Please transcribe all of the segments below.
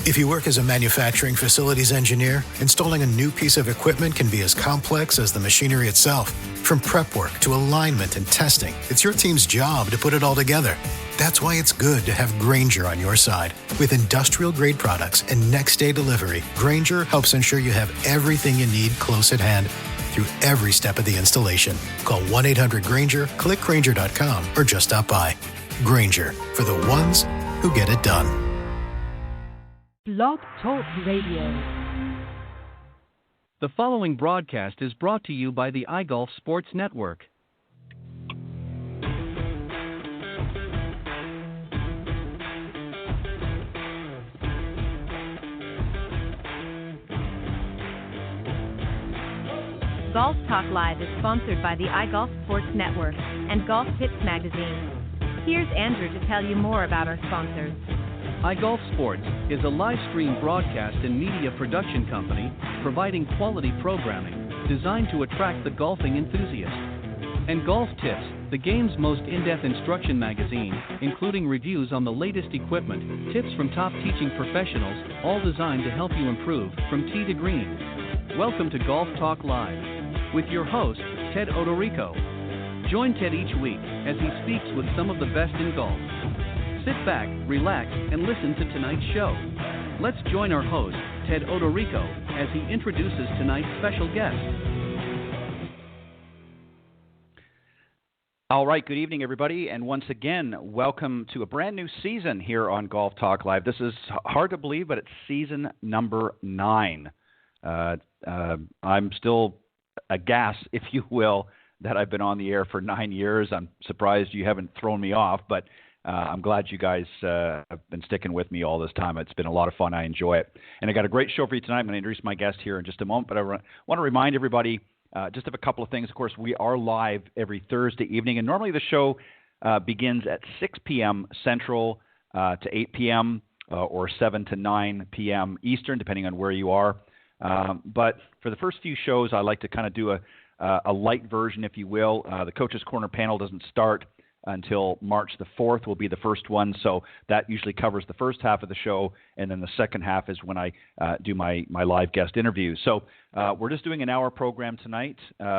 If you work as a manufacturing facilities engineer, installing a new piece of equipment can be as complex as the machinery itself. From prep work to alignment and testing, it's your team's job to put it all together. That's why it's good to have Grainger on your side. With industrial-grade products and next-day delivery, Grainger helps ensure you have everything you need close at hand through every step of the installation. Call 1-800-GRAINGER, click Grainger.com, or just stop by. Grainger, for the ones who get it done. Blog Talk Radio. The following broadcast is brought to you by the iGolf Sports Network. Golf Talk Live is sponsored by the iGolf Sports Network and Golf Tips Magazine. Here's Andrew to tell you more about our sponsors. iGolf Sports is a live stream broadcast and media production company providing quality programming designed to attract the golfing enthusiast. And Golf Tips, the game's most in-depth instruction magazine, including reviews on the latest equipment, tips from top teaching professionals, all designed to help you improve from tee to green. Welcome to Golf Talk Live with your host, Ted Odorico. Join Ted each week as he speaks with some of the best in golf. Sit back, relax, and listen to tonight's show. Let's join our host, Ted Odorico, as he introduces tonight's special guest. All right, good evening, everybody, and once again, welcome to a brand new season here on Golf Talk Live. This is hard to believe, but it's season number 9. I'm still aghast, if you will, that I've been on the air for 9 years. I'm surprised you haven't thrown me off, but I'm glad you guys have been sticking with me all this time. It's been a lot of fun. I enjoy it. And I got a great show for you tonight. I'm going to introduce my guest here in just a moment, but I want to remind everybody just of a couple of things. Of course, we are live every Thursday evening, and normally the show begins at 6 p.m. Central to 8 p.m. Or 7 to 9 p.m. Eastern, depending on where you are. But for the first few shows, I like to kind of do a light version, if you will. The Coach's Corner panel doesn't start until March the 4th will be the first one, so that usually covers the first half of the show, and then the second half is when I do my live guest interviews. So we're just doing an hour program tonight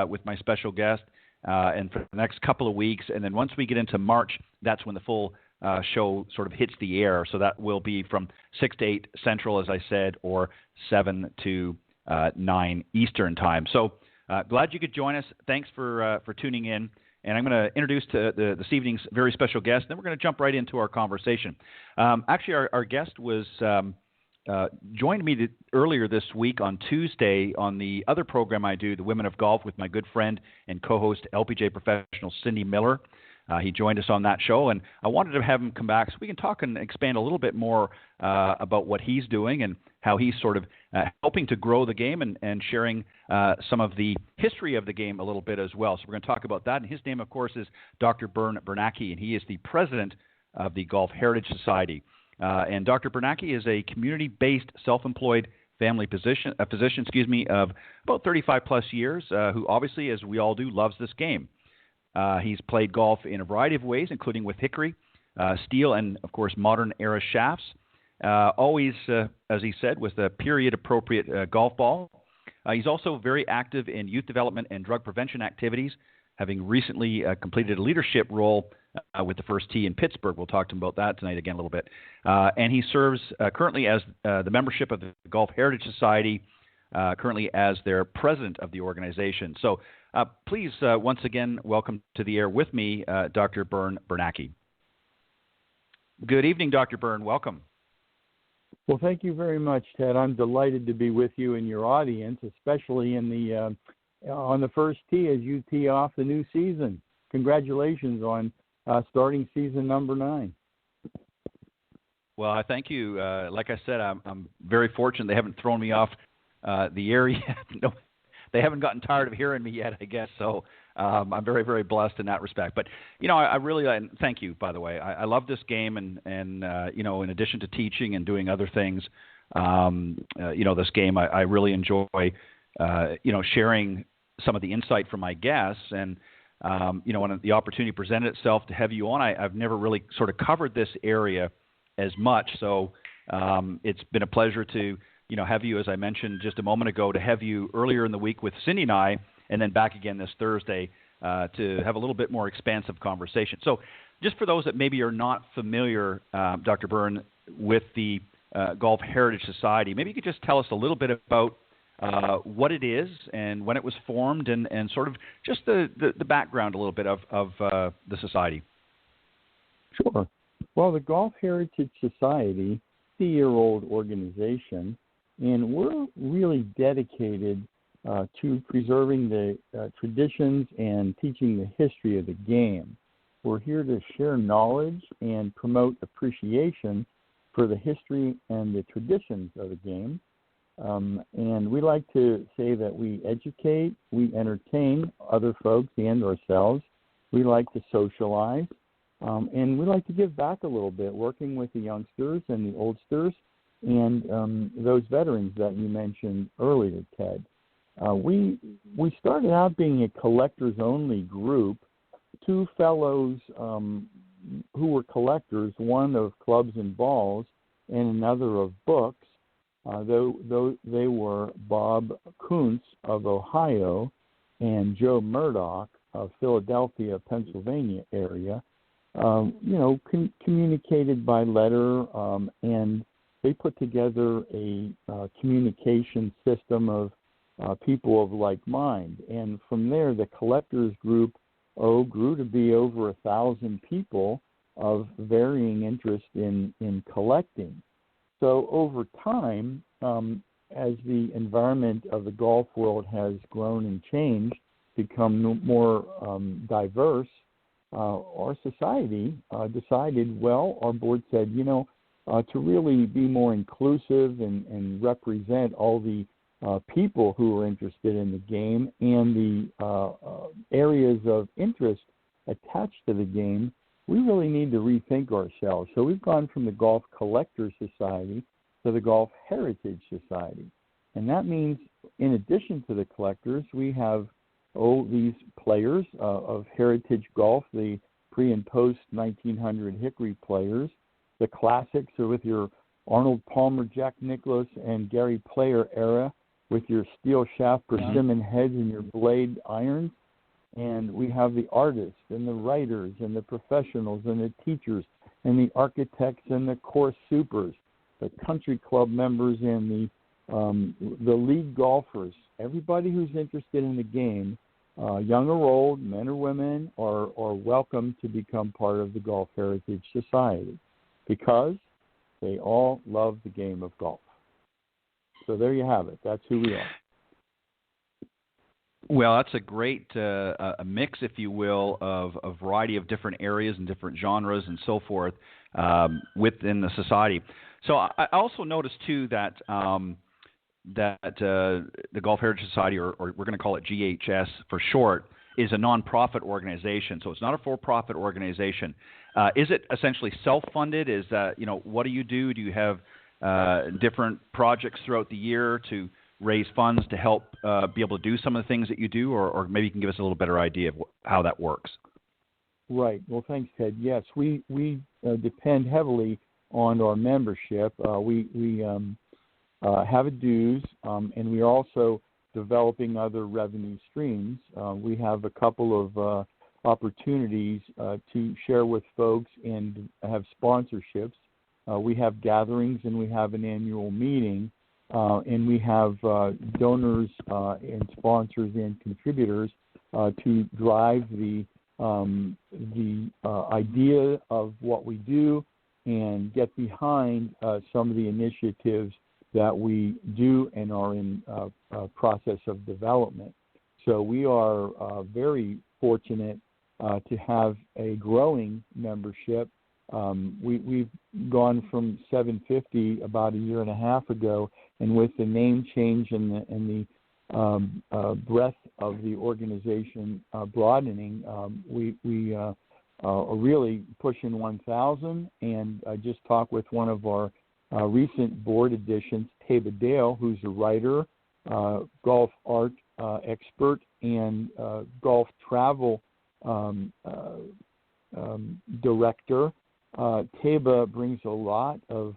with my special guest, and for the next couple of weeks, and then once we get into March, that's when the full show sort of hits the air. So that will be from 6 to 8 Central, as I said, or 7 to 9 Eastern time. So glad you could join us. Thanks for tuning in. And I'm going to introduce this evening's very special guest. Then we're going to jump right into our conversation. Actually, our guest was joined me earlier this week on Tuesday on the other program I do, The Women of Golf, with my good friend and co-host, LPGA professional Cindy Miller. He joined us on that show, and I wanted to have him come back so we can talk and expand a little bit more about what he's doing and how he's sort of helping to grow the game and sharing some of the history of the game a little bit as well. So we're going to talk about that. And his name, of course, is Dr. Bernacki, and he is the president of the Golf Heritage Society. And Dr. Bernacki is a community-based, self-employed family physician of about 35-plus years who obviously, as we all do, loves this game. He's played golf in a variety of ways, including with hickory, steel, and, of course, modern-era shafts. Always, as he said, with a period-appropriate golf ball. He's also very active in youth development and drug prevention activities, having recently completed a leadership role with the First Tee in Pittsburgh. We'll talk to him about that tonight again a little bit. And he serves currently as the membership of the Golf Heritage Society, currently as their president of the organization. So please, once again, welcome to the air with me, Dr. Bernacki. Good evening, Dr. Bern. Welcome. Well, thank you very much, Ted. I'm delighted to be with you and your audience, especially in the on the first tee as you tee off the new season. Congratulations on starting season number 9. Well, I thank you. Like I said, I'm very fortunate. They haven't thrown me off the air yet. No, they haven't gotten tired of hearing me yet, I guess. So I'm very, very blessed in that respect. But, you know, I really thank you, by the way. I love this game. And you know, in addition to teaching and doing other things, you know, this game, I really enjoy, you know, sharing some of the insight from my guests. And, you know, when the opportunity presented itself to have you on, I've never really sort of covered this area as much. So, It's been a pleasure to have you, as I mentioned just a moment ago, to have you earlier in the week with Cindy and I, and then back again this Thursday to have a little bit more expansive conversation. So just for those that maybe are not familiar, Dr. Bern, with the Golf Heritage Society, maybe you could just tell us a little bit about what it is and when it was formed and sort of just the background a little bit of the society. Sure. Well, the Golf Heritage Society, 50-year-old organization, and we're really dedicated to preserving the traditions and teaching the history of the game. We're here to share knowledge and promote appreciation for the history and the traditions of the game. And we like to say that we educate, we entertain other folks and ourselves. We like to socialize, and we like to give back a little bit, working with the youngsters and the oldsters and those veterans that you mentioned earlier, Ted. We started out being a collectors-only group. Two fellows who were collectors, one of clubs and balls and another of books. Though they were Bob Kuntz of Ohio and Joe Murdoch of Philadelphia, Pennsylvania area, communicated by letter, and they put together a communication system of people of like mind. And from there, the collectors group grew to be over 1,000 people of varying interest in collecting. So over time, as the environment of the golf world has grown and changed, become more diverse, our society decided, our board said, to really be more inclusive and represent all the people who are interested in the game and the areas of interest attached to the game, we really need to rethink ourselves. So we've gone from the Golf Collectors Society to the Golf Heritage Society. And that means, in addition to the collectors, we have these players of heritage golf, the pre- and post-1900 Hickory players. The classics are with your Arnold Palmer, Jack Nicklaus, and Gary Player era with your steel shaft persimmon heads and your blade irons. And we have the artists and the writers and the professionals and the teachers and the architects and the course supers, the country club members and the league golfers. Everybody who's interested in the game, young or old, men or women, are welcome to become part of the Golf Heritage Society because they all love the game of golf. So there you have it. That's who we are. Well, that's a great a mix, if you will, of a variety of different areas and different genres and so forth within the society. So I also noticed, too, that the Golf Heritage Society, or we're going to call it GHS for short, is a nonprofit organization. So it's not a for-profit organization. Is it essentially self-funded? Is that, what do you do? Do you have different projects throughout the year to raise funds to help be able to do some of the things that you do, or maybe you can give us a little better idea of how that works? Right. Well, thanks, Ted. Yes, we depend heavily on our membership. We have a dues, and we are also developing other revenue streams. We have a couple of opportunities to share with folks and have sponsorships. We have gatherings, and we have an annual meeting. And we have donors and sponsors and contributors to drive the idea of what we do and get behind some of the initiatives that we do and are in process of development. So we are very fortunate to have a growing membership. We've gone from 750 about a year and a half ago, and with the name change and the breadth of the organization broadening, we are really pushing 1,000. And I just talked with one of our recent board additions, Taba Dale, who's a writer, golf art expert, and golf travel director. Teba brings a lot of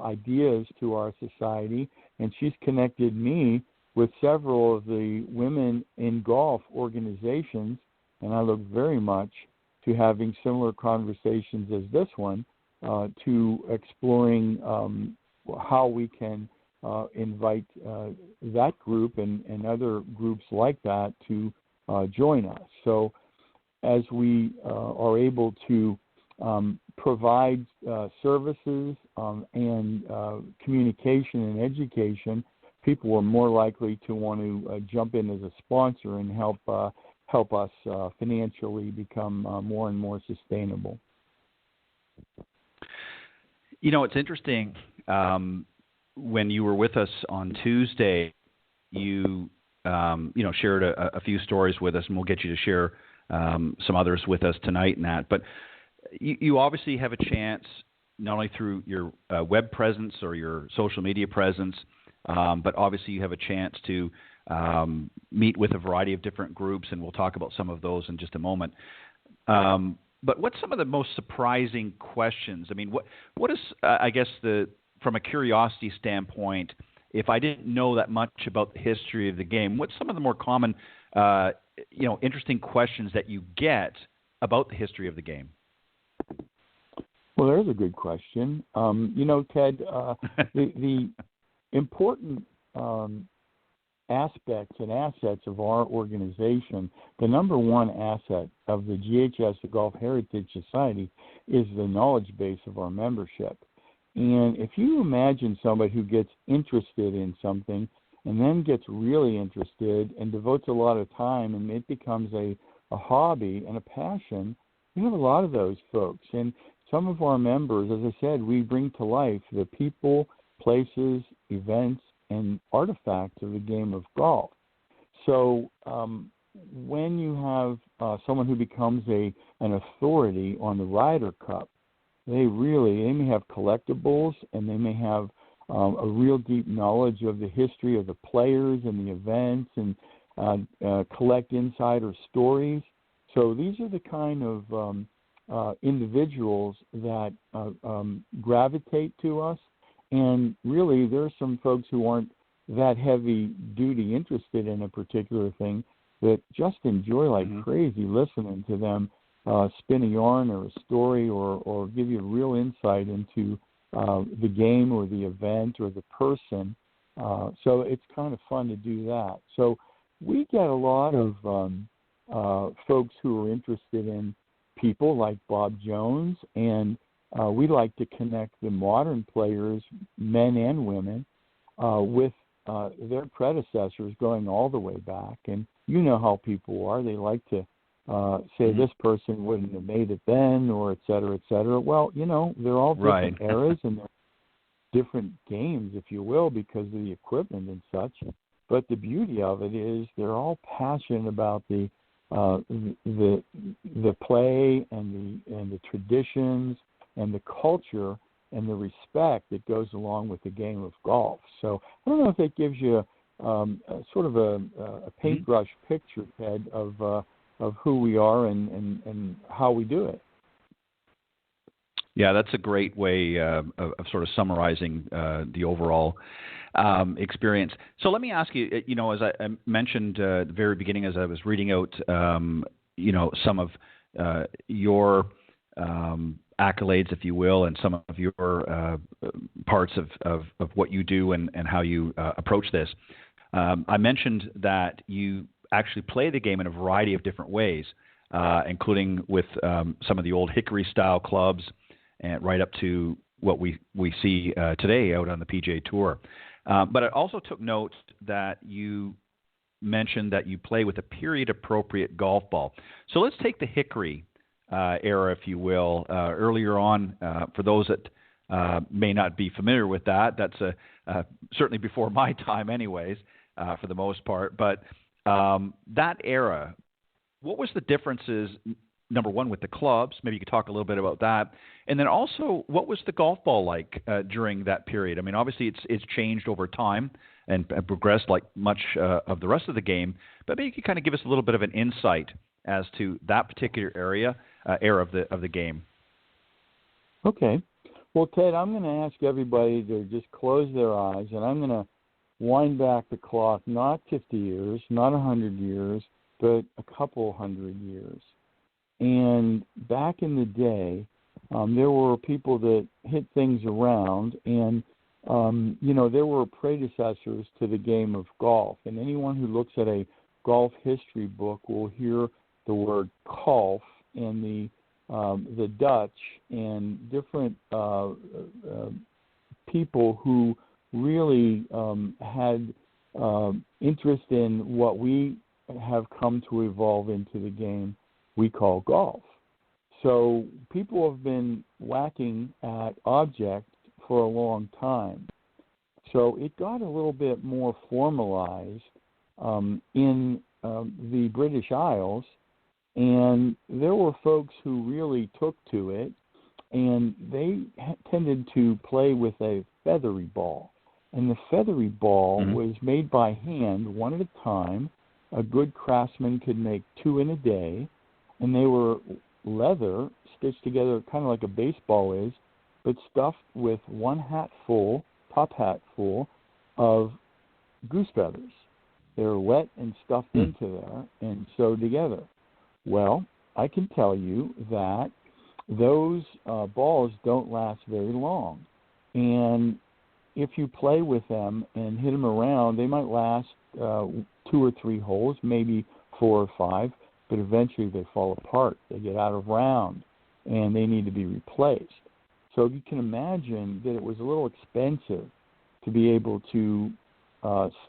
ideas to our society, and she's connected me with several of the women in golf organizations, and I look very much to having similar conversations as this one, to exploring how we can invite that group and other groups like that to join us. So as we are able to provide services and communication and education, people are more likely to want to jump in as a sponsor and help us financially become more and more sustainable. You know, it's interesting. When you were with us on Tuesday, you shared a few stories with us, and we'll get you to share some others with us tonight and that. But you obviously have a chance, not only through your web presence or your social media presence, but obviously you have a chance to meet with a variety of different groups, and we'll talk about some of those in just a moment. But what's some of the most surprising questions? I mean, what is, I guess, from a curiosity standpoint, if I didn't know that much about the history of the game, what's some of the more common, interesting questions that you get about the history of the game? Well, there's a good question. Ted, the important aspects and assets of our organization, the number one asset of the GHS, the Golf Heritage Society, is the knowledge base of our membership. And if you imagine somebody who gets interested in something and then gets really interested and devotes a lot of time, and it becomes a hobby and a passion, we have a lot of those folks. And some of our members, as I said, we bring to life the people, places, events, and artifacts of the game of golf. So when you have someone who becomes an authority on the Ryder Cup, they may have collectibles, and they may have a real deep knowledge of the history of the players and the events, and collect insider stories. So these are the kind of individuals that gravitate to us. And really, there are some folks who aren't that heavy duty interested in a particular thing that just enjoy like crazy listening to them spin a yarn or a story or give you a real insight into the game or the event or the person. So it's kind of fun to do that. So we get a lot of folks who are interested in people like Bob Jones, and we like to connect the modern players, men and women, with their predecessors going all the way back. And you know how people are. They like to say this person wouldn't have made it then, or et cetera, et cetera. Well, they're all different eras and they're different games, if you will, because of the equipment and such. But the beauty of it is they're all passionate about the play and the traditions and the culture and the respect that goes along with the game of golf. So I don't know if that gives you sort of a paintbrush picture, Ted, of who we are and how we do it. Yeah, that's a great way of sort of summarizing the overall experience. So let me ask you, as I mentioned at the very beginning, as I was reading out, some of your accolades, if you will, and some of your parts of what you do and how you approach this. I mentioned that you actually play the game in a variety of different ways, including with some of the old hickory-style clubs and right up to what we see today out on the PGA Tour. But I also took note that you mentioned that you play with a period-appropriate golf ball. So let's take the hickory era, if you will. Earlier on, for those that may not be familiar with that, that's certainly before my time anyways, for the most part. But that era, what was the differences, number one, with the clubs? Maybe you could talk a little bit about that. And then also, what was the golf ball like during that period? I mean, obviously it's changed over time and progressed like much of the rest of the game, but maybe you could kind of give us a little bit of an insight as to that particular era of the game. Okay. Well, Ted, I'm going to ask everybody to just close their eyes, and I'm going to wind back the clock not 50 years, not 100 years, but a couple hundred years. And back in the day, there were people that hit things around, and, there were predecessors to the game of golf. And anyone who looks at a golf history book will hear the word golf and the Dutch and different people who really had interest in what we have come to evolve into the game we call golf. So people have been whacking at objects for a long time. So it got a little bit more formalized in the British Isles, and there were folks who really took to it, and they tended to play with a feathery ball. And the feathery ball was made by hand, one at a time. A good craftsman could make 2 in a day, and they were leather stitched together kind of like a baseball is, but stuffed with one top hat full of goose feathers. They were wet and stuffed into there and sewed together. Well, I can tell you that those balls don't last very long. And if you play with them and hit them around, they might last 2 or 3 holes, maybe 4 or 5, but eventually they fall apart. They get out of round, and they need to be replaced. So you can imagine that it was a little expensive to be able to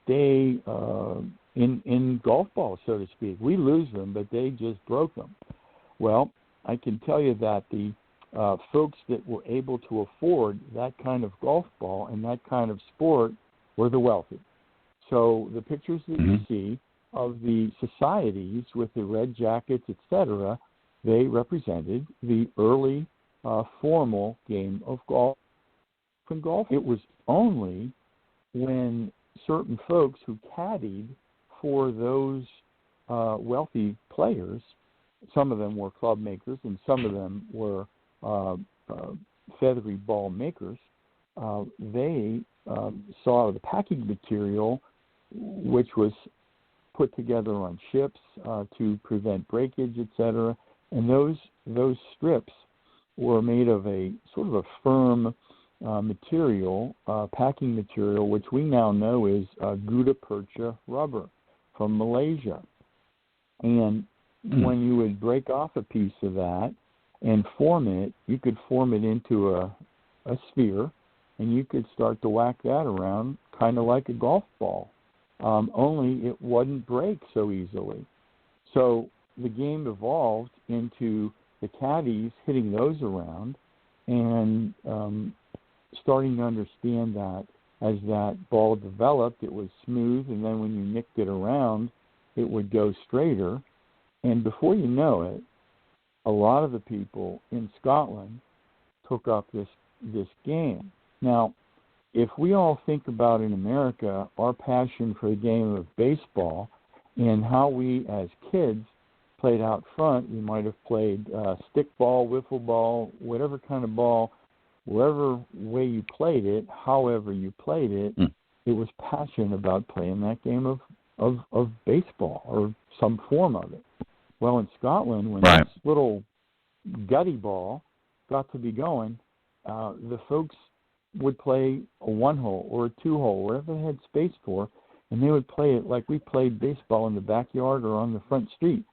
stay in golf balls, so to speak. We lose them, but they just broke them. Well, I can tell you that the folks that were able to afford that kind of golf ball and that kind of sport were the wealthy. So the pictures that you see of the societies with the red jackets, etc., they represented the early formal game of golf. In golf, it was only when certain folks who caddied for those wealthy players, some of them were club makers and some of them were feathery ball makers, they saw the packing material, which was put together on ships to prevent breakage, etc. And those strips were made of a sort of a firm material, packing material, which we now know is gutta percha rubber from Malaysia. And when you would break off a piece of that and form it, you could form it into a sphere, and you could start to whack that around kind of like a golf ball, only it wouldn't break so easily. So the game evolved into the caddies hitting those around and starting to understand that as that ball developed, it was smooth, and then when you nicked it around, it would go straighter. And before you know it, a lot of the people in Scotland took up this game. Now, if we all think about in America our passion for the game of baseball and how we as kids played out front, we might have played stick ball, wiffle ball, whatever kind of ball, whatever way you played it, however you played it, it was passion about playing that game of baseball or some form of it. Well, in Scotland, when this little gutty ball got to be going, the folks would play a 1-hole or a 2-hole, wherever they had space for, and they would play it like we played baseball in the backyard or on the front street.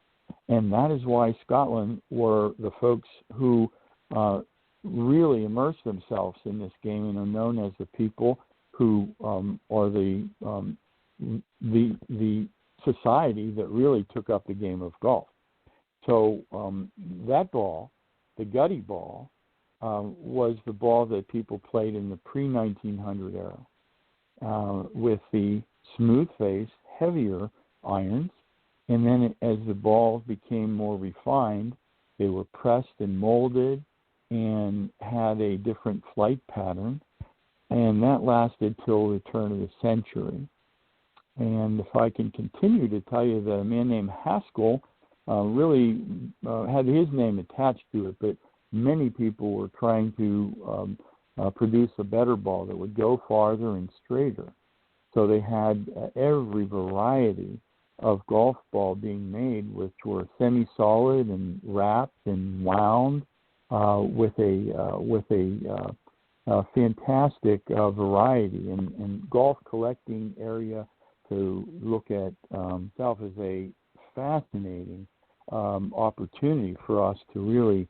And that is why Scotland were the folks who really immersed themselves in this game and are known as the people who are the society that really took up the game of golf. So that ball, the gutty ball, was the ball that people played in the pre-1900 era with the smooth-faced, heavier irons. And then as the balls became more refined, they were pressed and molded and had a different flight pattern. And that lasted till the turn of the century. And if I can continue to tell you that a man named Haskell really had his name attached to it, but many people were trying to produce a better ball that would go farther and straighter. So they had every variety of golf ball being made, which were semi-solid and wrapped and wound with a fantastic variety. And golf collecting area to look at itself is a fascinating opportunity for us to really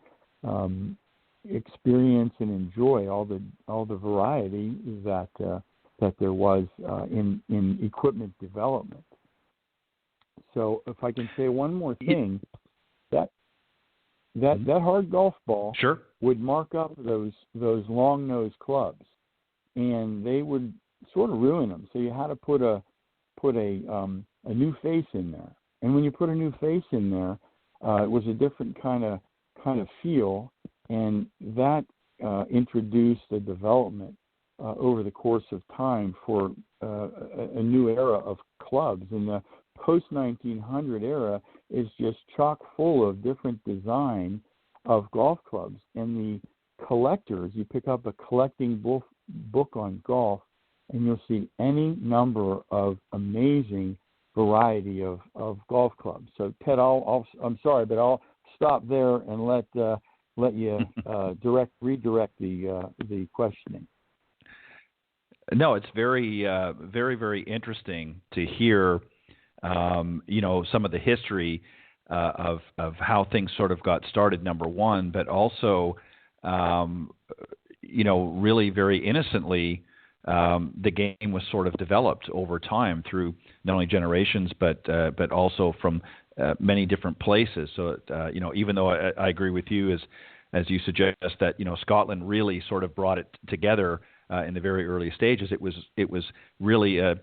experience and enjoy all the variety that there was in equipment development. So if I can say one more thing, that hard golf ball Sure. would mark up those long nose clubs, and they would sort of ruin them. So you had to put a new face in there, and when you put a new face in there, it was a different kind of feel, and that introduced a development over the course of time for a new era of clubs. And the post-1900 era is just chock full of different design of golf clubs. And the collectors, you pick up a collecting book on golf, and you'll see any number of amazing variety of golf clubs. So, Ted, I'm sorry, but I'll stop there and let you redirect the questioning. No, it's very, very, very interesting to hear, some of the history of how things sort of got started, number one, but also, really very innocently, the game was sort of developed over time through not only generations, but also from many different places. So, even though I agree with you as you suggest that, Scotland really sort of brought it together in the very early stages, it was really a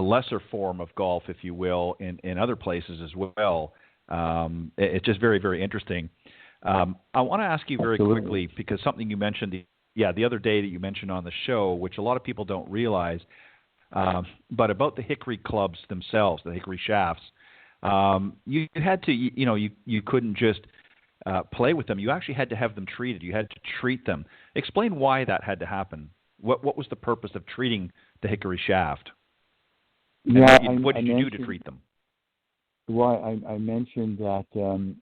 lesser form of golf, if you will, in other places as well. It's just very, very interesting. I want to ask you very Absolutely. quickly, because something you mentioned the other day that you mentioned on the show, which a lot of people don't realize, but about the hickory clubs themselves, the hickory shafts. You had to, you couldn't just play with them. You actually had to have them treated. You had to treat them. Explain why that had to happen. What was the purpose of treating the hickory shaft? And what did you do to treat them? Well, I mentioned that, when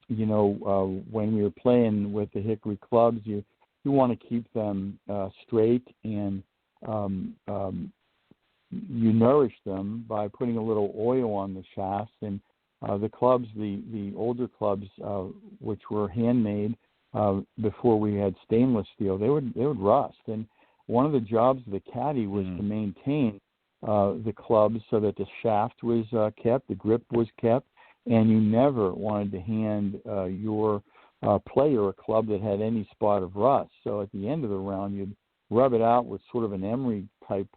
we were playing with the hickory clubs, you want to keep them straight, and you nourish them by putting a little oil on the shafts. And the clubs, the older clubs, which were handmade before we had stainless steel, they would rust. And one of the jobs of the caddy was to maintain the clubs so that the shaft was kept, the grip was kept, and you never wanted to hand your player a club that had any spot of rust. So at the end of the round, you'd rub it out with sort of an emery type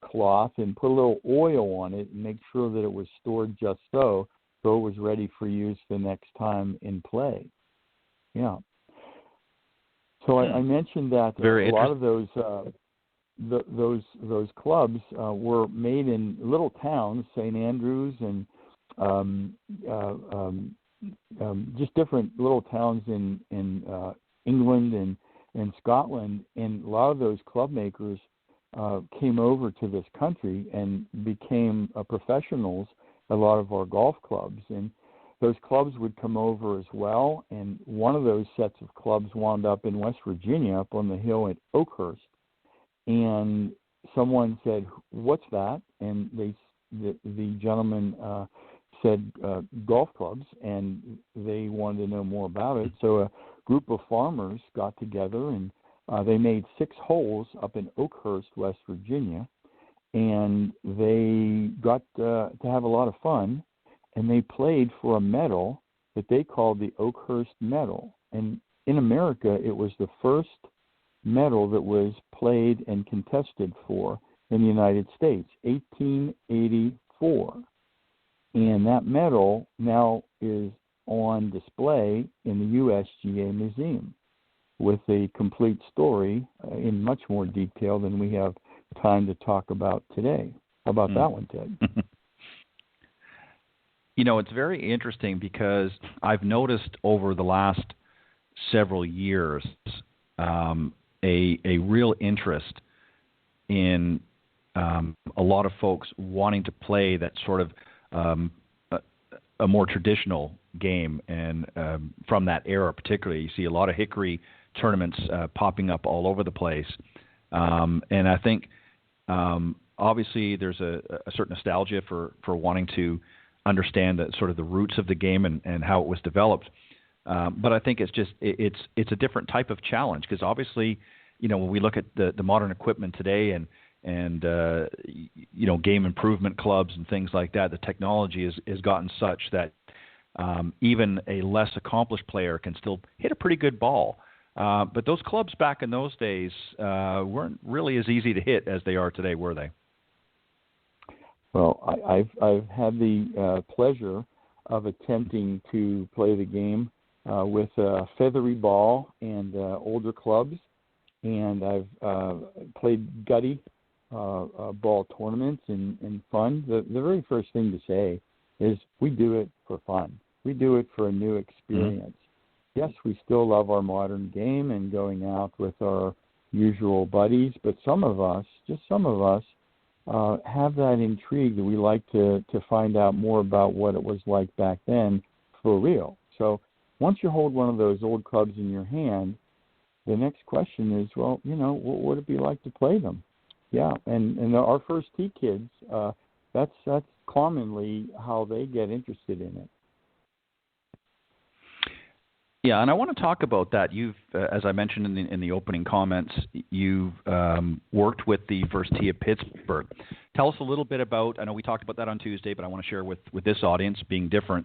cloth and put a little oil on it and make sure that it was stored just so it was ready for use the next time in play. Yeah. So I mentioned that a lot of those clubs were made in little towns, St. Andrews and just different little towns in England and Scotland. And a lot of those club makers came over to this country and became professionals at a lot of our golf clubs. And those clubs would come over as well. And one of those sets of clubs wound up in West Virginia, up on the hill at Oakhurst. And someone said, "What's that?" And the gentleman said golf clubs, and they wanted to know more about it. So a group of farmers got together, and they made 6 holes up in Oakhurst, West Virginia, and they got to have a lot of fun, and they played for a medal that they called the Oakhurst Medal. And in America, it was the first medal that was played and contested for in the United States, 1884. And that medal now is on display in the USGA Museum with a complete story in much more detail than we have time to talk about today. How about that one, Ted? It's very interesting because I've noticed over the last several years a real interest in a lot of folks wanting to play that sort of a more traditional game, and from that era particularly, you see a lot of hickory tournaments popping up all over the place, and I think obviously there's a certain nostalgia for wanting to understand the sort of the roots of the game and how it was developed, but I think it's a different type of challenge, because obviously, when we look at the modern equipment today and game improvement clubs and things like that, the technology has gotten such that even a less accomplished player can still hit a pretty good ball. But those clubs back in those days weren't really as easy to hit as they are today, were they? Well, I've had the pleasure of attempting to play the game with a feathery ball and older clubs, and I've played gutty ball tournaments and fun. The very first thing to say is we do it for fun. We do it for a new experience. Mm-hmm. Yes, we still love our modern game and going out with our usual buddies, but some of us, have that intrigue that we like to find out more about what it was like back then for real. So once you hold one of those old clubs in your hand, the next question is, well, what would it be like to play them? Yeah, and our first tee kids, that's commonly how they get interested in it. Yeah, and I want to talk about that. You've, as I mentioned in the opening comments, you've worked with the First Tee of Pittsburgh. Tell us a little bit about, I know we talked about that on Tuesday, but I want to share with this audience, being different,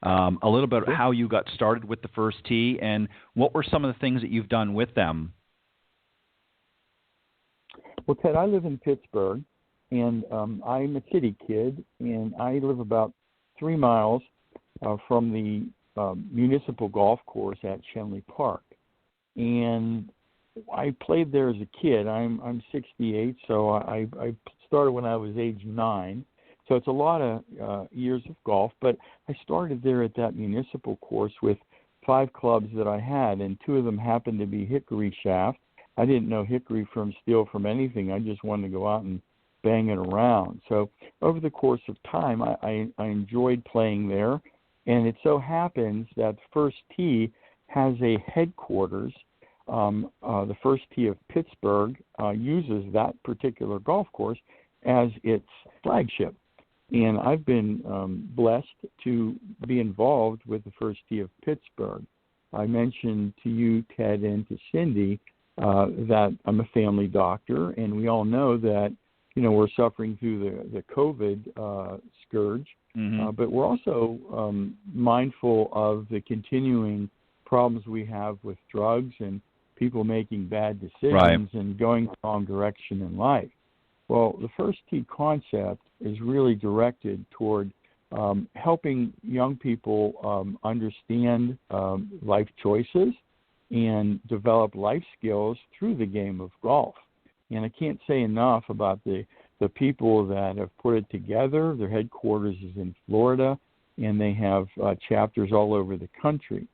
a little bit about how you got started with the First Tee and what were some of the things that you've done with them. Well, Ted, I live in Pittsburgh, and I'm a city kid, and I live about 3 miles from the municipal golf course at Shenley Park. And I played there as a kid. I'm 68, so I started when I was age 9. So it's a lot of years of golf, but I started there at that municipal course with 5 clubs that I had, and 2 of them happened to be hickory shaft. I didn't know hickory from steel from anything. I just wanted to go out and bang it around. So over the course of time, I enjoyed playing there. And it so happens that the First Tee has a headquarters. The First Tee of Pittsburgh uses that particular golf course as its flagship. And I've been blessed to be involved with the First Tee of Pittsburgh. I mentioned to you, Ted, and to Cindy, that I'm a family doctor, and we all know that, we're suffering through the COVID scourge. Mm-hmm. But we're also mindful of the continuing problems we have with drugs and people making bad decisions and going the wrong direction in life. Well, the First Tee concept is really directed toward helping young people understand life choices and develop life skills through the game of golf. And I can't say enough about the people that have put it together. Their headquarters is in Florida, and they have chapters all over the country.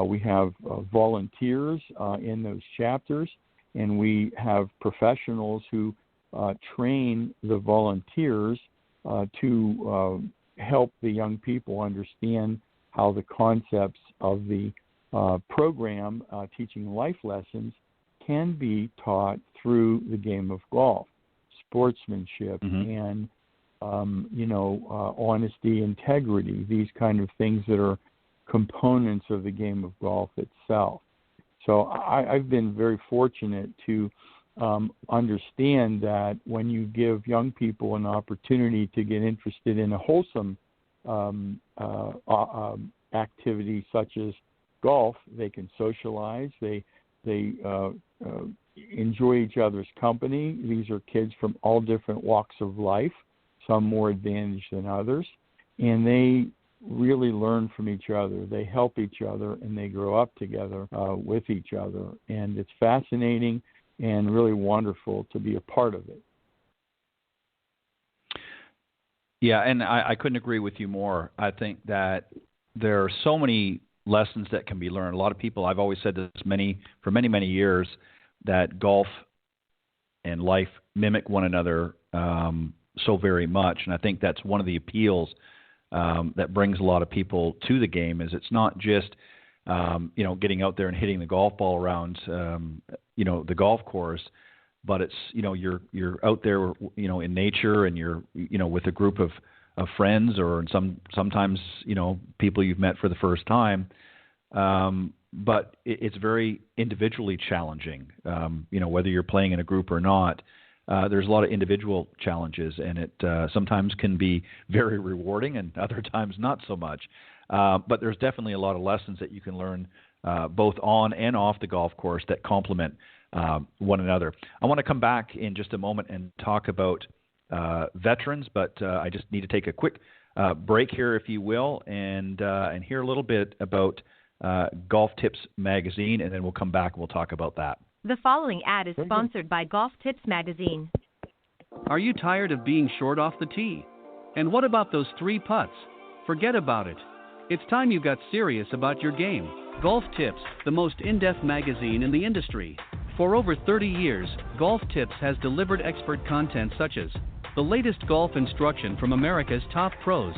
We have volunteers in those chapters, and we have professionals who train the volunteers to help the young people understand how the concepts of the program teaching life lessons can be taught through the game of golf, sportsmanship, and honesty, integrity, these kind of things that are components of the game of golf itself. So I've been very fortunate to understand that when you give young people an opportunity to get interested in a wholesome activity such as golf, they can socialize, they enjoy each other's company. These are kids from all different walks of life, some more advantaged than others, and they really learn from each other. They help each other, and they grow up together with each other. And it's fascinating and really wonderful to be a part of it. Yeah, and I couldn't agree with you more. I think that there are so many lessons that can be learned. A lot of people, I've always said this for many years, that golf and life mimic one another so very much. And I think that's one of the appeals that brings a lot of people to the game. Is it's not just getting out there and hitting the golf ball around the golf course, but it's you're out there in nature, and you're with a group of friends, or sometimes people you've met for the first time. But it's very individually challenging. Whether you're playing in a group or not, there's a lot of individual challenges, and it sometimes can be very rewarding, and other times not so much. But there's definitely a lot of lessons that you can learn both on and off the golf course that complement one another. I want to come back in just a moment and talk about veterans, but I just need to take a quick break here, if you will, and hear a little bit about Golf Tips Magazine, and then we'll come back and we'll talk about that. The following ad is sponsored by Golf Tips Magazine. Are you tired of being short off the tee? And what about those 3 putts? Forget about it. It's time you got serious about your game. Golf Tips, the most in-depth magazine in the industry. For over 30 years, Golf Tips has delivered expert content such as the latest golf instruction from America's top pros,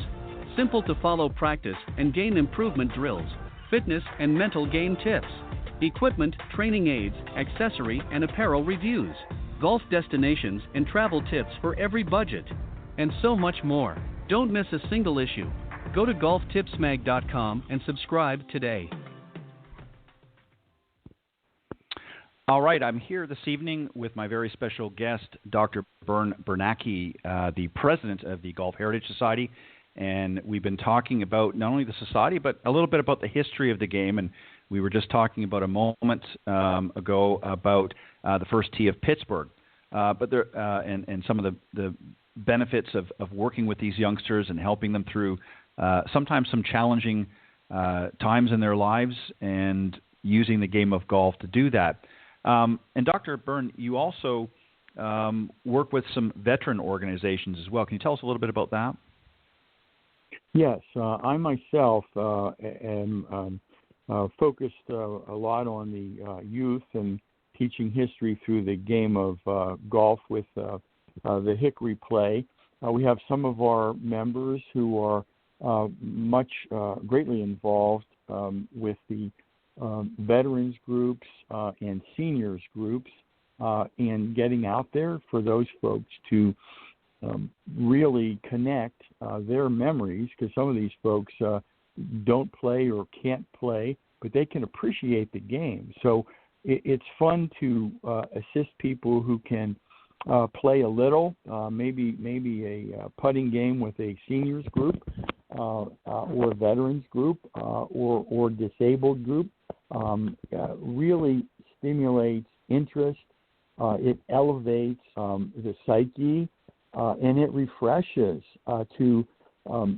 simple to follow practice and game improvement drills, fitness and mental game tips, equipment, training aids, accessory and apparel reviews, golf destinations and travel tips for every budget, and so much more. Don't miss a single issue. Go to golftipsmag.com and subscribe today. All right, I'm here this evening with my very special guest, Dr. Bernacki, the president of the Golf Heritage Society, and we've been talking about not only the society, but a little bit about the history of the game. And we were just talking about a moment ago about the first tee of Pittsburgh, but there and some of the benefits of working with these youngsters and helping them through sometimes some challenging times in their lives, and using the game of golf to do that. And Dr. Bern, you also work with some veteran organizations as well. Can you tell us a little bit about that? Yes, I myself am focused a lot on the youth and teaching history through the game of golf with the Hickory play. We have some of our members who are greatly involved with the veterans groups and seniors groups, and getting out there for those folks to really connect their memories, because some of these folks don't play or can't play, but they can appreciate the game. So it's fun to assist people who can play a little, maybe a putting game with a seniors group, or a veterans group, or disabled group. Really stimulates interest. It elevates the psyche, and it refreshes to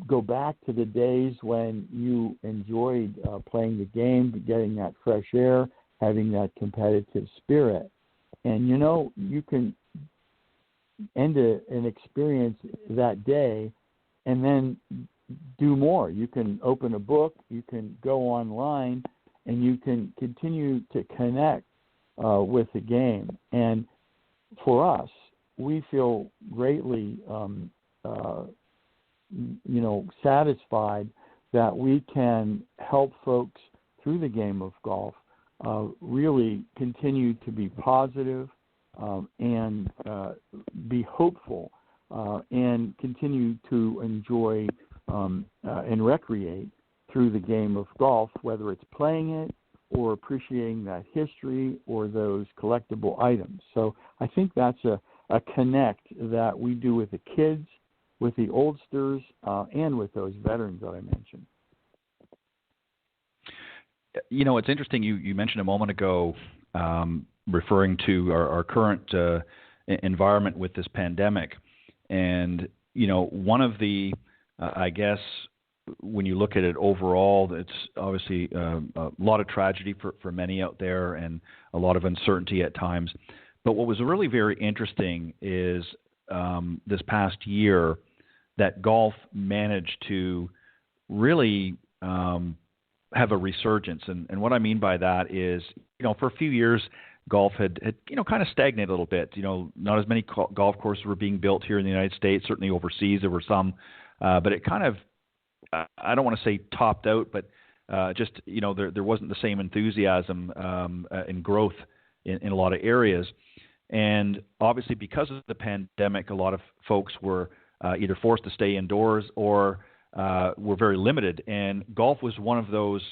go back to the days when you enjoyed playing the game, getting that fresh air, having that competitive spirit. And you can end an experience that day and then do more. You can open a book, you can go online, and you can continue to connect with the game. And for us, we feel greatly satisfied that we can help folks through the game of golf really continue to be positive and be hopeful and continue to enjoy and recreate through the game of golf, whether it's playing it or appreciating that history or those collectible items. So I think that's a connect that we do with the kids, with the oldsters, and with those veterans that I mentioned. It's interesting. You mentioned a moment ago referring to our current environment with this pandemic. And, one of the, I guess, when you look at it overall, it's obviously a lot of tragedy for many out there and a lot of uncertainty at times. But what was really very interesting is this past year that golf managed to really have a resurgence. And what I mean by that is, for a few years, golf had kind of stagnated a little bit. Not as many golf courses were being built here in the United States. Certainly overseas there were some, but it kind of, I don't want to say topped out, but just there wasn't the same enthusiasm and growth in a lot of areas. And obviously because of the pandemic, a lot of folks were either forced to stay indoors or were very limited. And golf was one of those,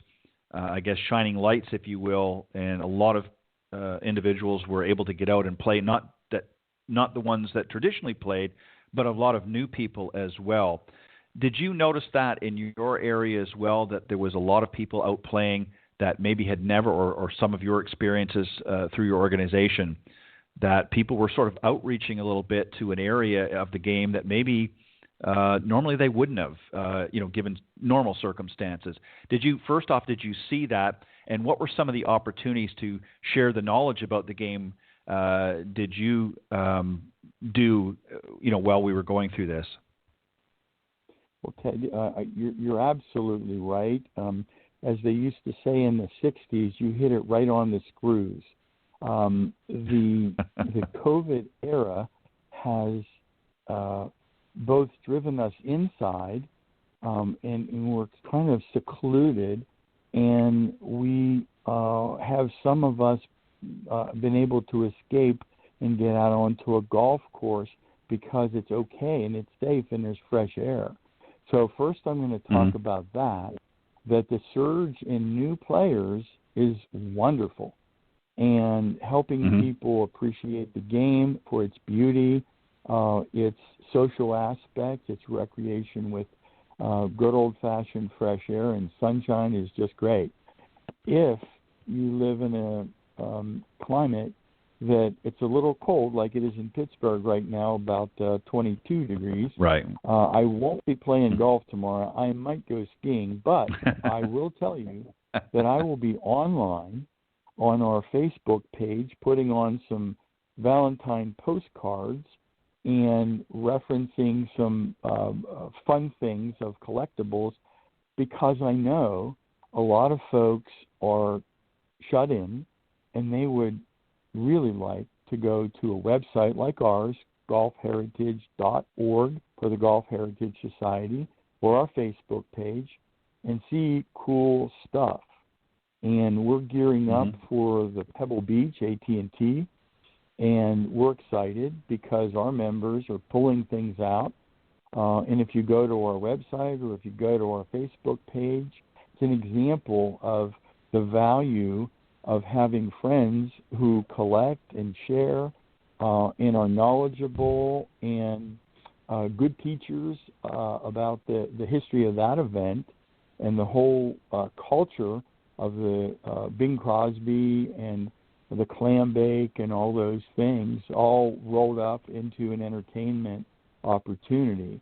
I guess, shining lights, if you will, and a lot of individuals were able to get out and play, not the ones that traditionally played, but a lot of new people as well. Did you notice that in your area as well, that there was a lot of people out playing that maybe had never, or some of your experiences through your organization, that people were sort of outreaching a little bit to an area of the game that maybe normally they wouldn't have, given normal circumstances? Did you see that, and what were some of the opportunities to share the knowledge about the game did you do, while we were going through this? Well, Ted, you're absolutely right. As they used to say in the 60s, you hit it right on the screws. The COVID era has both driven us inside, and we're kind of secluded, and we have some of us been able to escape and get out onto a golf course because it's okay and it's safe and there's fresh air. So first I'm going to talk about that the surge in new players is wonderful, and helping people appreciate the game for its beauty, its social aspects, its recreation with good old-fashioned fresh air and sunshine is just great. If you live in a climate that it's a little cold, like it is in Pittsburgh right now, about 22 degrees. Right. I won't be playing golf tomorrow. I might go skiing, but I will tell you that I will be online on our Facebook page putting on some Valentine postcards and referencing some fun things of collectibles, because I know a lot of folks are shut in and they would really like to go to a website like ours, golfheritage.org for the Golf Heritage Society, or our Facebook page, and see cool stuff. And we're gearing up for the Pebble Beach AT&T, and we're excited because our members are pulling things out. And if you go to our website or if you go to our Facebook page, it's an example of the value of having friends who collect and share and are knowledgeable and good teachers about the history of that event and the whole culture of the Bing Crosby and the clam bake and all those things, all rolled up into an entertainment opportunity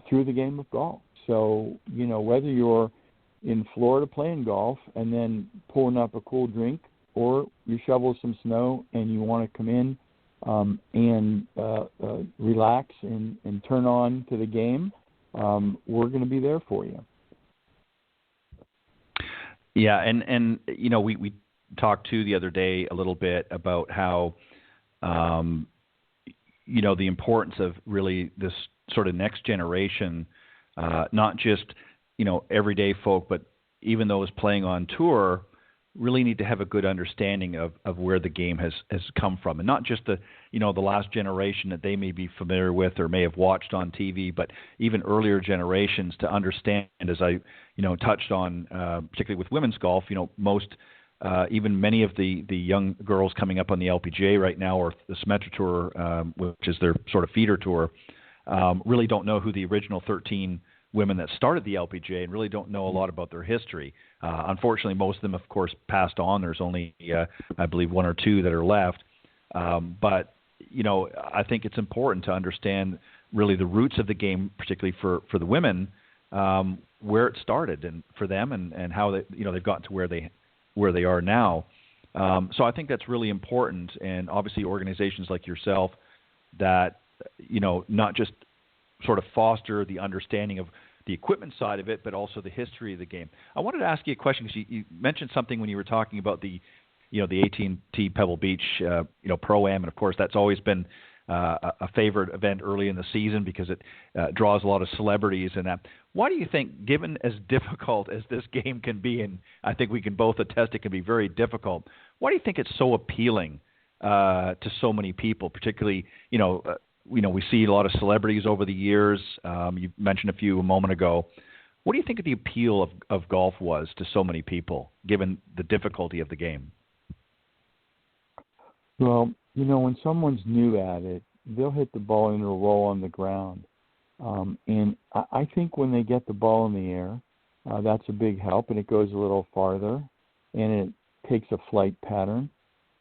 through the game of golf. So, whether you're in Florida playing golf and then pulling up a cool drink, or you shovel some snow and you want to come in and relax and turn on to the game, we're going to be there for you. Yeah, and we talked the other day a little bit about how the importance of really this sort of next generation, not just everyday folk, but even those playing on tour really need to have a good understanding of where the game has come from, and not just the last generation that they may be familiar with or may have watched on TV, but even earlier generations, to understand, as I touched on, particularly with women's golf, most even many of the young girls coming up on the LPGA right now, or the Symetra Tour, which is their sort of feeder tour, really don't know who the original 13 women that started the LPGA and really don't know a lot about their history. Unfortunately, most of them, of course, passed on. There's only, I believe, one or two that are left. But, I think it's important to understand really the roots of the game, particularly for the women, where it started and for them, and how they've gotten to where they are now. So I think that's really important, and obviously organizations like yourself that not just sort of foster the understanding of the equipment side of it, but also the history of the game. I wanted to ask you a question because you mentioned something when you were talking about the AT&T Pebble Beach, Pro-Am, and of course that's always been a favorite event early in the season because it draws a lot of celebrities and that. Why do you think, given as difficult as this game can be, and I think we can both attest it can be very difficult, why do you think it's so appealing to so many people, particularly, we see a lot of celebrities over the years. You mentioned a few a moment ago. What do you think the appeal of golf was to so many people, given the difficulty of the game? Well, when someone's new at it, they'll hit the ball and it'll roll on the ground. And I think when they get the ball in the air, that's a big help, and it goes a little farther, and it takes a flight pattern.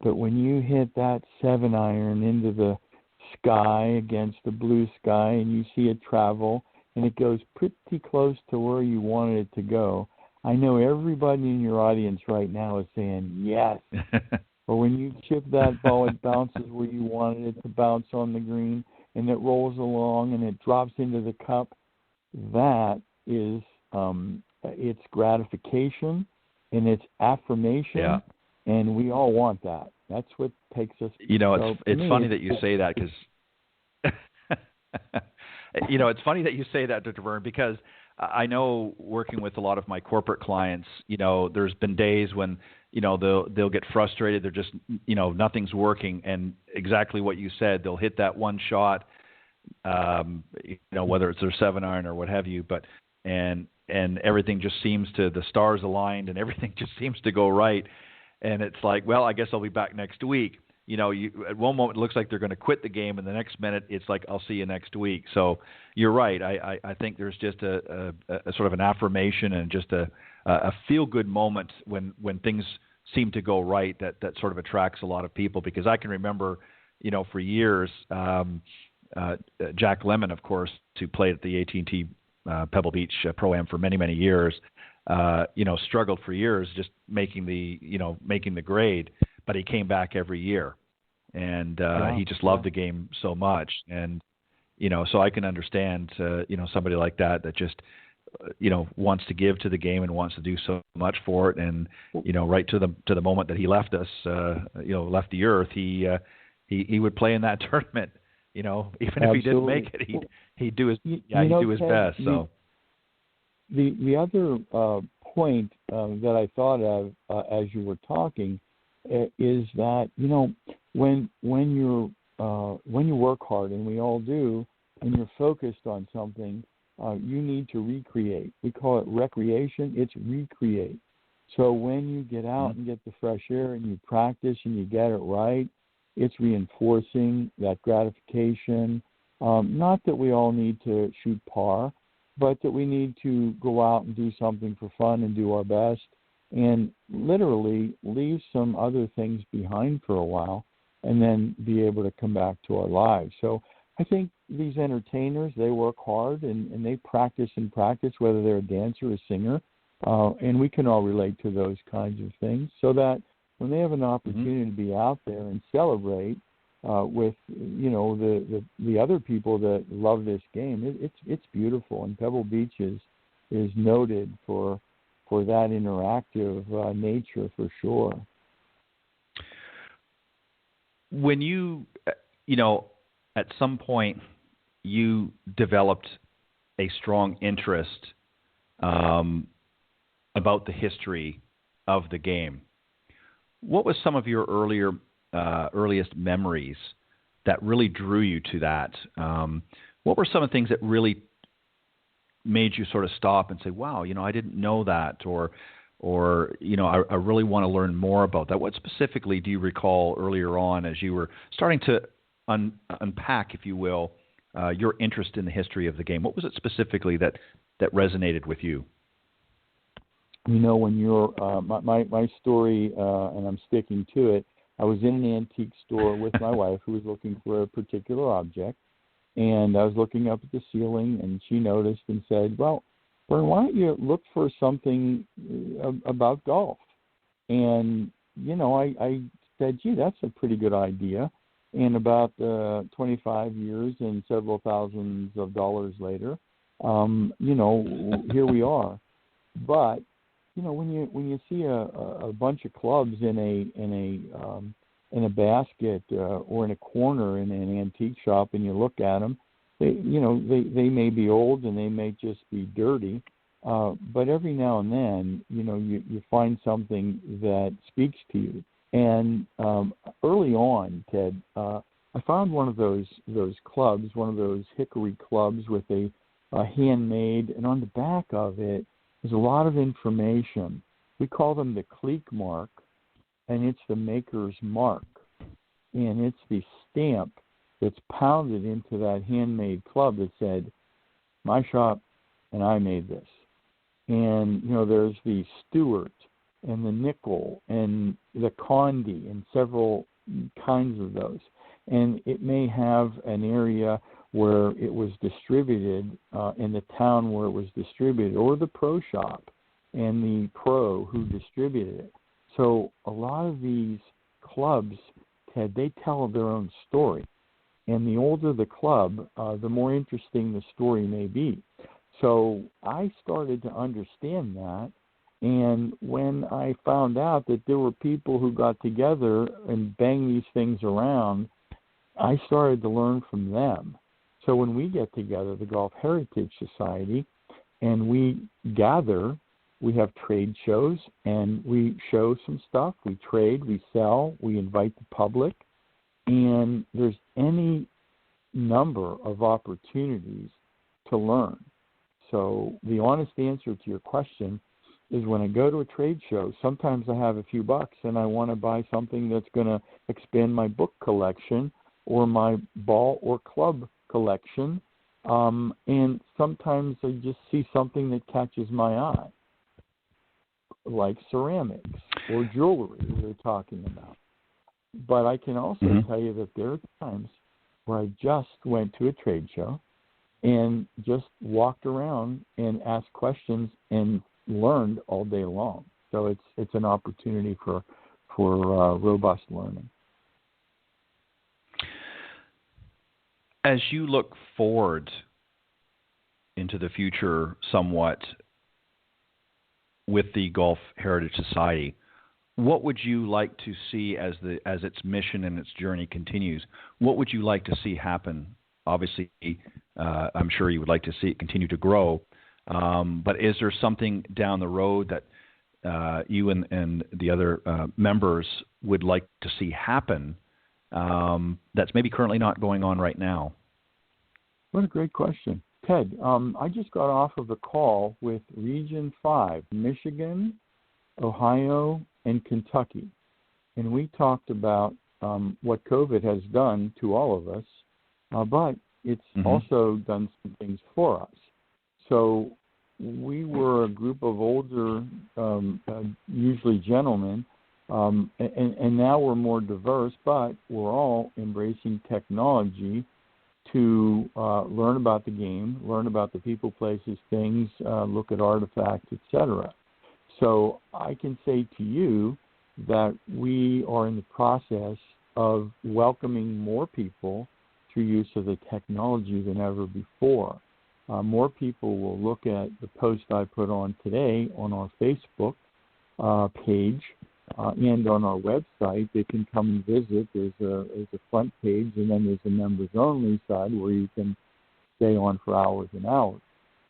But when you hit that 7-iron into the sky against the blue sky, and you see it travel, and it goes pretty close to where you wanted it to go, I know everybody in your audience right now is saying yes. Or when you chip that ball, it bounces where you wanted it to bounce on the green, and it rolls along and it drops into the cup. That is, it's gratification and it's affirmation, and we all want that. That's what takes us. It's funny that you say that because, it's funny that you say that, Dr. Bern, because I know working with a lot of my corporate clients, there's been days when, they'll get frustrated. They're just, nothing's working. And exactly what you said, they'll hit that one shot, whether it's their 7-iron or what have you, and everything just seems to, the stars aligned and everything just seems to go right. And it's like, well, I guess I'll be back next week. At one moment it looks like they're going to quit the game, and the next minute it's like, I'll see you next week. So you're right. I think there's just a sort of an affirmation and just a feel-good moment when things seem to go right that sort of attracts a lot of people. Because I can remember, for years, Jack Lemmon, of course, who played at the AT&T Pebble Beach Pro-Am for many, many years, struggled for years just making the grade, but he came back every year, and he just loved the game so much. And, so I can understand, somebody like that just, wants to give to the game and wants to do so much for it. And, right to the moment that he left us, left the earth, he would play in that tournament, even if he didn't make it, he'd do his, he'd do his best. So the other point that I thought of as you were talking is that when you work hard, and we all do, and you're focused on something, you need to recreate. We call it recreation. It's recreate. So when you get out and get the fresh air and you practice and you get it right, it's reinforcing that gratification. Not that we all need to shoot par, but that we need to go out and do something for fun and do our best, and literally leave some other things behind for a while and then be able to come back to our lives. So I think these entertainers, they work hard and they practice and practice, whether they're a dancer or a singer, and we can all relate to those kinds of things, so that when they have an opportunity to be out there and celebrate with the other people that love this game, it's beautiful. And Pebble Beach is noted for that interactive nature, for sure. When you at some point you developed a strong interest about the history of the game, what was some of your earliest memories that really drew you to that? What were some of the things that really made you sort of stop and say, wow, I didn't know that, or I really want to learn more about that? What specifically do you recall earlier on as you were starting to unpack, if you will, your interest in the history of the game? What was it specifically that resonated with you? When you're my story, and I'm sticking to it, I was in an antique store with my wife who was looking for a particular object, and I was looking up at the ceiling, and she noticed and said, well, Bern, why don't you look for something about golf? And, I said, gee, that's a pretty good idea. And about 25 years and several thousands of dollars later, Here we are. But when you see a bunch of clubs in a basket or in a corner in an antique shop, and you look at them, they may be old and they may just be dirty. But every now and then, you find something that speaks to you. And early on, Ted, I found one of those clubs, one of those hickory clubs with a handmade, and on the back of it is a lot of information. We call them the clique mark, and it's the maker's mark. And it's the stamp that's pounded into that handmade club that said, my shop, and I made this. And, there's the Stewart and the nickel and the Condi and several kinds of those. And it may have an area where it was distributed in the town where it was distributed, or the pro shop and the pro who distributed it. So a lot of these clubs, Ted, they tell their own story. And the older the club, the more interesting the story may be. So I started to understand that. And when I found out that there were people who got together and banged these things around, I started to learn from them. So when we get together, the Golf Heritage Society, and we gather, we have trade shows, and we show some stuff, we trade, we sell, we invite the public, and there's any number of opportunities to learn. So the honest answer to your question is, when I go to a trade show, sometimes I have a few bucks and I want to buy something that's going to expand my book collection or my ball or club collection, and sometimes I just see something that catches my eye, like ceramics or jewelry we're talking about. But I can also tell you that there are times where I just went to a trade show and just walked around and asked questions and learned all day long. So it's an opportunity for robust learning. As you look forward into the future somewhat with the Golf Heritage Society, what would you like to see as its mission and its journey continues? What would you like to see happen? Obviously, I'm sure you would like to see it continue to grow, but is there something down the road that you and the other members would like to see happen that's maybe currently not going on right now? What a great question. Ted, I just got off of a call with Region 5, Michigan, Ohio, and Kentucky. And we talked about what COVID has done to all of us, but it's also done some things for us. So we were a group of older, usually gentlemen, and now we're more diverse, but we're all embracing technology to learn about the game, learn about the people, places, things, look at artifacts, etc. So I can say to you that we are in the process of welcoming more people through use of the technology than ever before. More people will look at the post I put on today on our Facebook page and on our website. They can come and visit. There's a front page, and then there's a members-only side where you can stay on for hours and hours.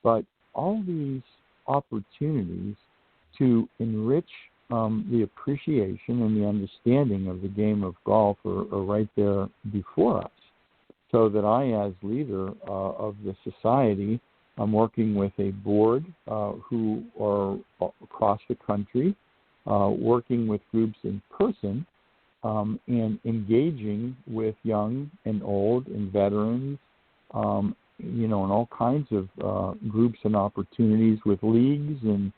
But all these opportunities to enrich the appreciation and the understanding of the game of golf are right there before us. So that I, as leader of the society, I'm working with a board who are across the country, working with groups in person, and engaging with young and old and veterans, and all kinds of groups and opportunities with leagues and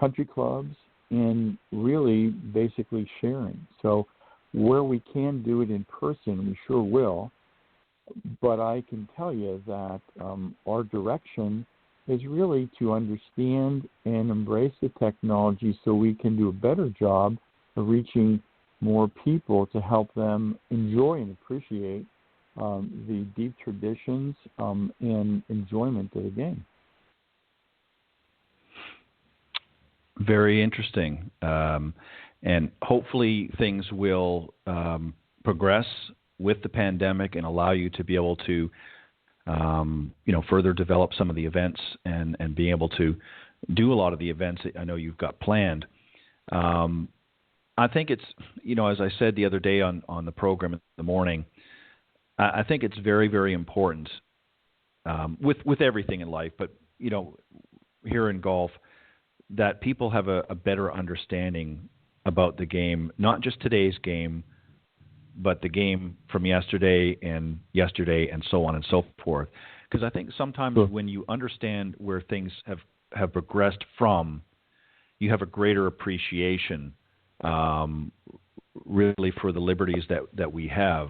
country clubs, and really basically sharing. So where we can do it in person, we sure will. But I can tell you that our direction is really to understand and embrace the technology so we can do a better job of reaching more people to help them enjoy and appreciate the deep traditions and enjoyment of the game. Very interesting. And hopefully things will progress with the pandemic and allow you to be able to, further develop some of the events and be able to do a lot of the events that I know you've got planned. I think it's, as I said the other day on the program in the morning, I think it's very, very important with everything in life, but, here in golf, that people have a better understanding about the game, not just today's game, but the game from yesterday and so on and so forth. Because I think sometimes when you understand where things have progressed from, you have a greater appreciation really for the liberties that we have.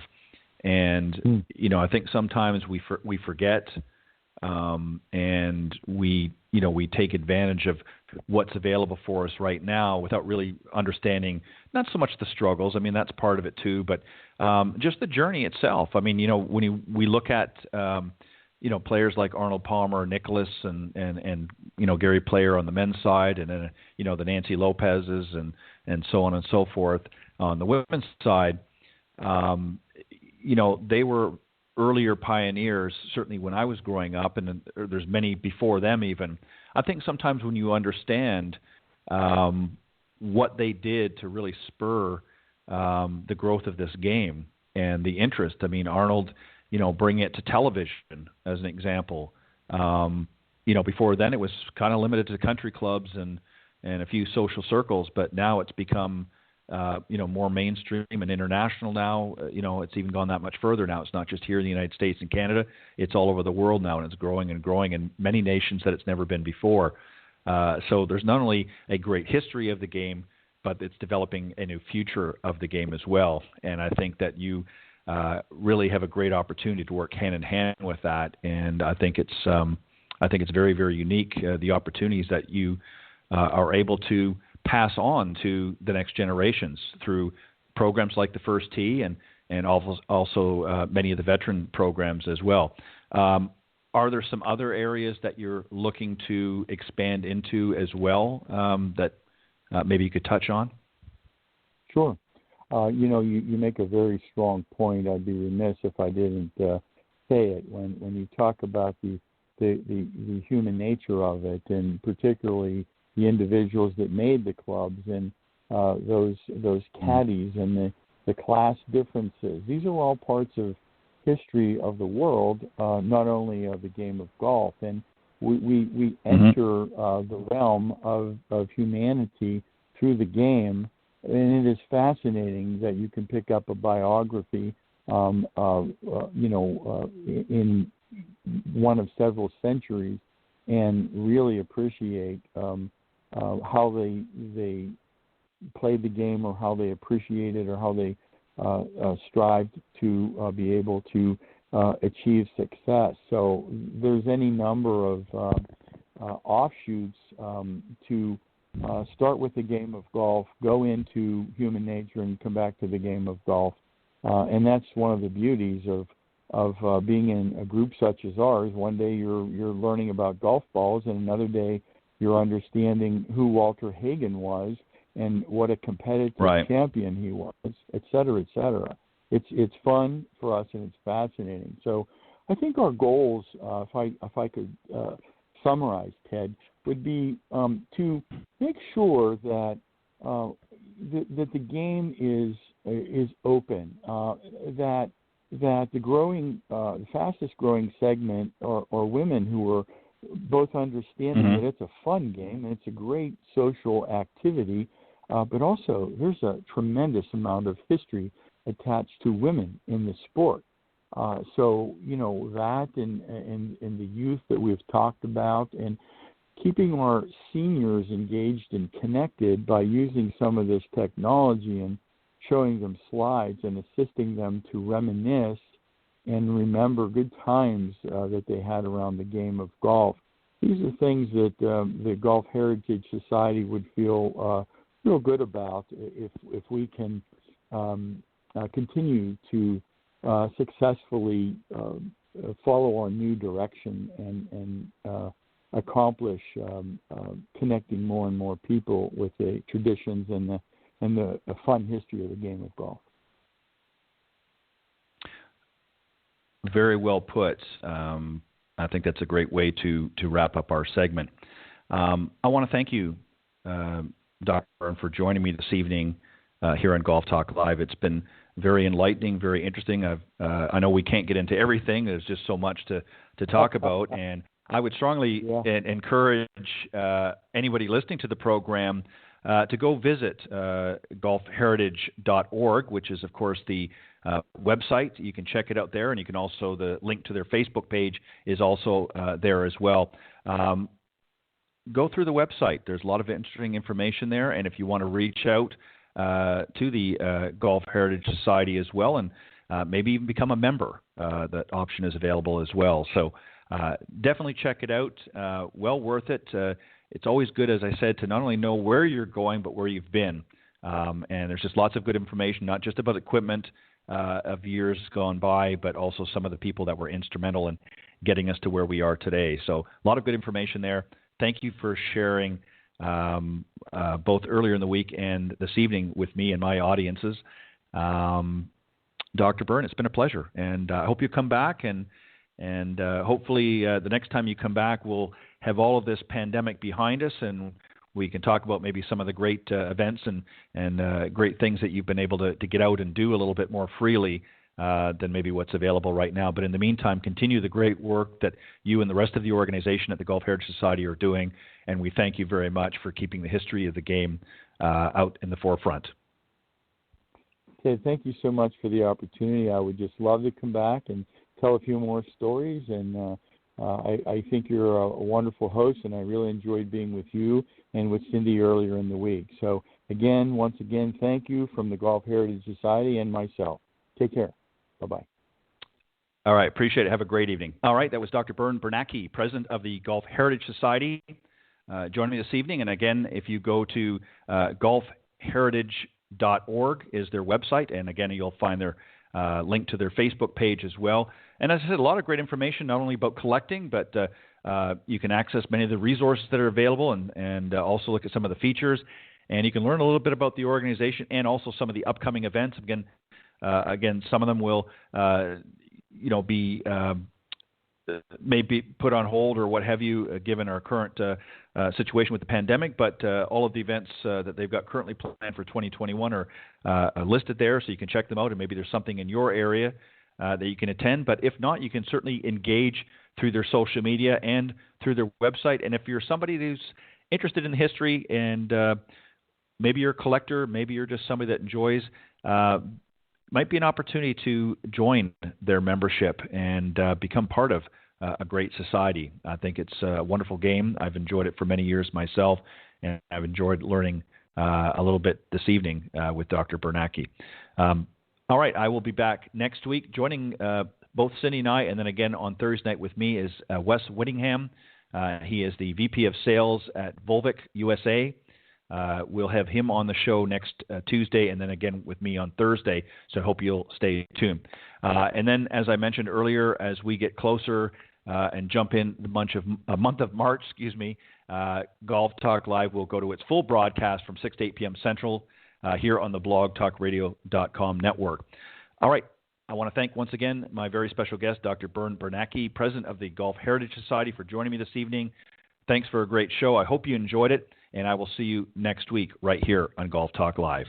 And, I think sometimes we forget and we take advantage of what's available for us right now without really understanding not so much the struggles. I mean, that's part of it too, but just the journey itself. I mean, when we look at players like Arnold Palmer, Nicholas, and Gary Player on the men's side, and then the Nancy Lopez's and so on and so forth on the women's side, they were earlier pioneers, certainly when I was growing up, and there's many before them even. I think sometimes when you understand what they did to really spur the growth of this game and the interest. I mean, Arnold, bring it to television as an example. Before then it was kind of limited to country clubs and a few social circles, but now it's become more mainstream and international now. It's even gone that much further now. It's not just here in the United States and Canada. It's all over the world now, and it's growing and growing in many nations that it's never been before. So there's not only a great history of the game, but it's developing a new future of the game as well. And I think that you really have a great opportunity to work hand in hand with that. And I think it's very, very unique, the opportunities that you are able to pass on to the next generations through programs like the First Tee and also many of the veteran programs as well. Are there some other areas that you're looking to expand into as well that maybe you could touch on? Sure. You make a very strong point. I'd be remiss if I didn't say it. When you talk about the human nature of it, and particularly the individuals that made the clubs and those caddies and the class differences. These are all parts of history of the world, not only of the game of golf. And we enter the realm of humanity through the game, and it is fascinating that you can pick up a biography, in one of several centuries, and really appreciate how they played the game, or how they appreciated, or how they strived to be able to achieve success. So there's any number of offshoots to start with the game of golf, go into human nature, and come back to the game of golf. And that's one of the beauties of being in a group such as ours. One day you're learning about golf balls, and another day you're understanding who Walter Hagen was and what a competitive champion he was, et cetera, et cetera. It's fun for us, and it's fascinating. So I think our goals, if I could summarize, Ted, would be to make sure that that the game is open, that the fastest growing segment are women who are both understanding that it's a fun game and it's a great social activity, but also there's a tremendous amount of history attached to women in the sport. So that and the youth that we've talked about, and keeping our seniors engaged and connected by using some of this technology and showing them slides and assisting them to reminisce and remember good times that they had around the game of golf. These are things that the Golf Heritage Society would feel real good about if we can continue to successfully follow our new direction and accomplish connecting more and more people with the traditions and the fun history of the game of golf. Very well put. I think that's a great way to wrap up our segment. I want to thank you, Dr. Bern, for joining me this evening here on Golf Talk Live. It's been very enlightening, very interesting. I know we can't get into everything. There's just so much to talk about, and I would strongly encourage anybody listening to the program to go visit golfheritage.org, which is, of course, the website. You can check it out there, and you can also, the link to their Facebook page is also there as well. Go through the website. There's a lot of interesting information there, and if you want to reach out to the Golf Heritage Society as well, and maybe even become a member, that option is available as well. So definitely check it out. Well worth it. It's always good, as I said, to not only know where you're going, but where you've been. And there's just lots of good information, not just about equipment of years gone by, but also some of the people that were instrumental in getting us to where we are today. So a lot of good information there. Thank you for sharing both earlier in the week and this evening with me and my audiences. Dr. Bern, it's been a pleasure, and I hope you come back, and hopefully the next time you come back, we'll have all of this pandemic behind us, and we can talk about maybe some of the great events and great things that you've been able to get out and do a little bit more freely than maybe what's available right now. But in the meantime, continue the great work that you and the rest of the organization at the Golf Heritage Society are doing, and we thank you very much for keeping the history of the game out in the forefront. Okay, thank you so much for the opportunity. I would just love to come back and tell a few more stories, and I think you're a wonderful host, and I really enjoyed being with you and with Cindy earlier in the week. So once again, thank you from the Golf Heritage Society and myself. Take care. Bye-bye. All right, appreciate it. Have a great evening. All right, that was Dr. Bernacki, president of the Golf Heritage Society, joining me this evening. And again, if you go to golfheritage.org is their website, and again, you'll find their link to their Facebook page as well. And as I said, a lot of great information, not only about collecting, but you can access many of the resources that are available, and also look at some of the features. And you can learn a little bit about the organization and also some of the upcoming events. Again, some of them will, be maybe put on hold or what have you, given our current situation with the pandemic. But all of the events that they've got currently planned for 2021 are listed there, so you can check them out. And maybe there's something in your area that you can attend. But if not, you can certainly engage through their social media and through their website. And if you're somebody who's interested in history, and maybe you're a collector, maybe you're just somebody that enjoys, might be an opportunity to join their membership and become part of a great society. I think it's a wonderful game. I've enjoyed it for many years myself, and I've enjoyed learning a little bit this evening with Dr. Bernacki. All right, I will be back next week. Joining both Cindy and I, and then again on Thursday night with me, is Wes Whittingham. He is the VP of Sales at Volvic USA. We'll have him on the show next Tuesday, and then again with me on Thursday, so I hope you'll stay tuned. And then, as I mentioned earlier, as we get closer and jump in the month of March, Golf Talk Live will go to its full broadcast from 6 to 8 p.m. Central here on the blogtalkradio.com network. All right. I want to thank once again my very special guest, Dr. Bernacki, president of the Golf Heritage Society, for joining me this evening. Thanks for a great show. I hope you enjoyed it, and I will see you next week right here on Golf Talk Live.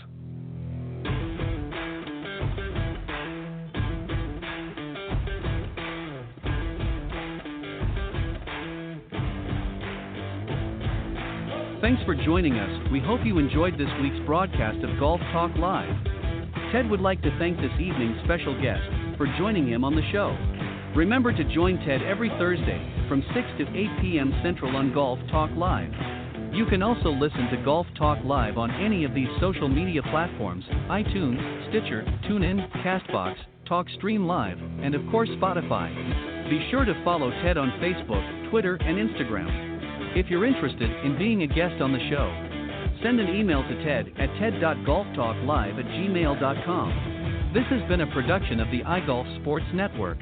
Thanks for joining us. We hope you enjoyed this week's broadcast of Golf Talk Live. Ted would like to thank this evening's special guest for joining him on the show. Remember to join Ted every Thursday from 6 to 8 p.m. Central on Golf Talk Live. You can also listen to Golf Talk Live on any of these social media platforms: iTunes, Stitcher, TuneIn, CastBox, TalkStream Live, and of course Spotify. Be sure to follow Ted on Facebook, Twitter, and Instagram. If you're interested in being a guest on the show, send an email to Ted at ted.golftalklive@gmail.com. This has been a production of the iGolf Sports Network.